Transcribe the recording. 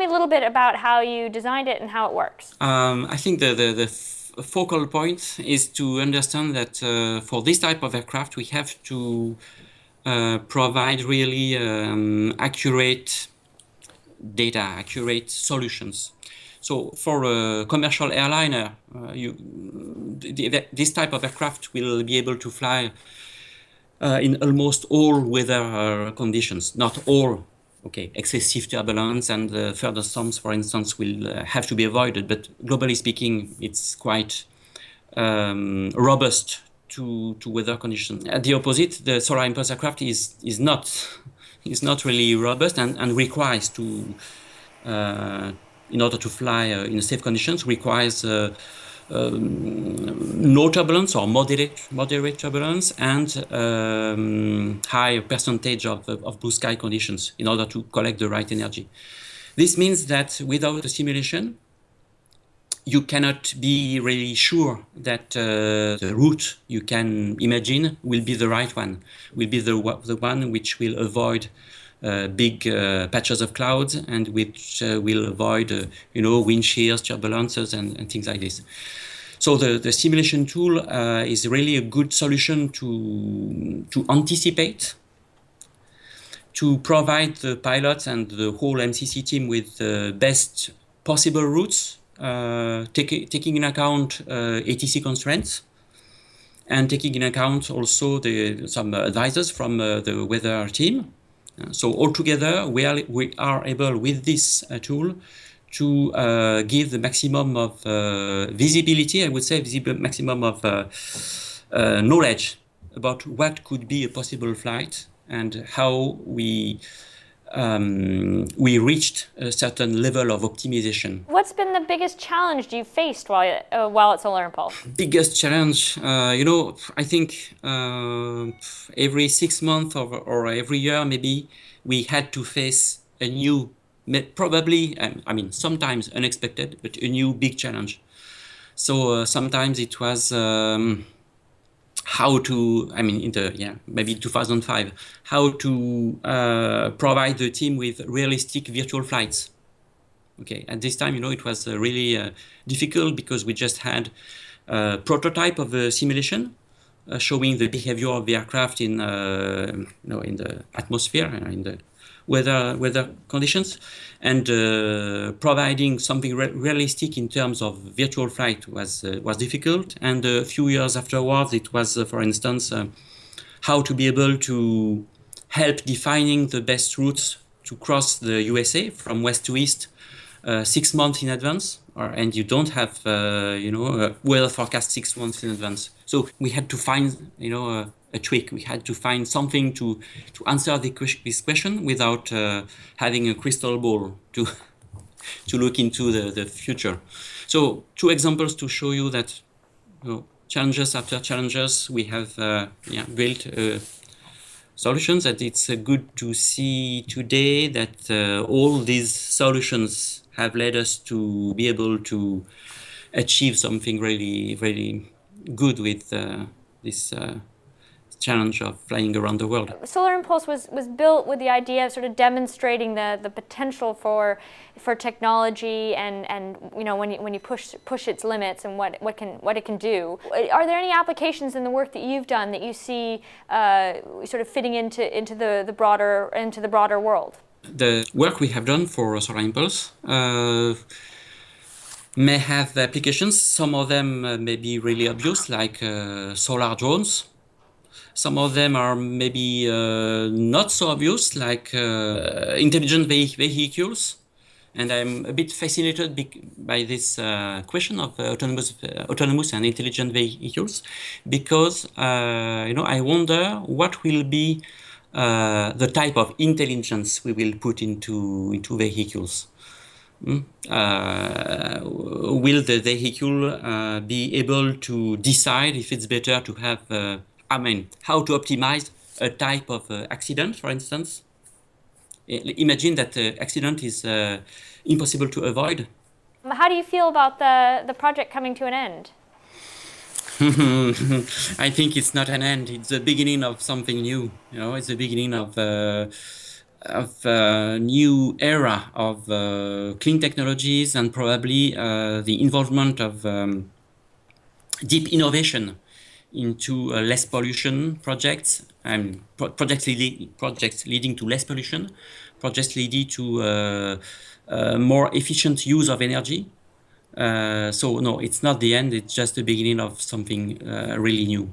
me a little bit about how you designed it and how it works? I think the focal point is to understand that for this type of aircraft, we have to provide really accurate data, accurate solutions. So for a commercial airliner, this type of aircraft will be able to fly in almost all weather conditions. Not all, okay, excessive turbulence and further storms, for instance, will have to be avoided. But globally speaking, it's quite robust to weather conditions. At the opposite, the solar impulse aircraft is not really robust and requires to in order to fly in safe conditions requires no turbulence or moderate turbulence and high percentage of blue sky conditions in order to collect the right energy. This means that without a simulation, you cannot be really sure that the route you can imagine will be the right one, will be the one which will avoid big patches of clouds and which will avoid, wind shears, turbulences, and things like this. So the simulation tool is really a good solution to anticipate, to provide the pilots and the whole MCC team with the best possible routes, taking in account ATC constraints, and taking in account also some advisors from the weather team. So altogether, we are able with this tool to give the maximum of visibility, I would say, maximum of knowledge about what could be a possible flight and how we reached a certain level of optimization. What's been the biggest challenge you've faced while at Solar Impulse? Biggest challenge, I think every 6 months or every year maybe we had to face a new, probably, sometimes unexpected, but a new big challenge. So sometimes it was how to, maybe 2005, how to provide the team with realistic virtual flights. Okay, at this time, it was really difficult because we just had a prototype of a simulation showing the behavior of the aircraft in the atmosphere, in the weather conditions, and providing something realistic in terms of virtual flight was difficult. And a few years afterwards, it was, for instance, how to be able to help defining the best routes to cross the USA from west to east 6 months in advance, and you don't have a weather forecast 6 months in advance. So we had to find a trick. We had to find something to answer this question without having a crystal ball to look into the future. So 2 examples to show you that challenges after challenges we have built solutions, that it's good to see today that all these solutions have led us to be able to achieve something really, really good with this challenge of flying around the world. Solar Impulse was built with the idea of sort of demonstrating the potential for technology and when you push its limits and what it can do. Are there any applications in the work that you've done that you see sort of fitting into the broader world? The work we have done for Solar Impulse may have applications. Some of them may be really obvious, like solar drones. Some of them are maybe not so obvious, like intelligent vehicles. And I'm a bit fascinated by this question of autonomous and intelligent vehicles, because I wonder what will be the type of intelligence we will put into vehicles. Will the vehicle be able to decide if it's better to have, how to optimize a type of accident, for instance? Imagine that the accident is impossible to avoid. How do you feel about the project coming to an end? I think it's not an end. It's the beginning of something new. It's the beginning of new era of clean technologies, and probably the involvement of deep innovation into less pollution projects, and projects leading to less pollution, projects leading to more efficient use of energy. So no, it's not the end, it's just the beginning of something really new.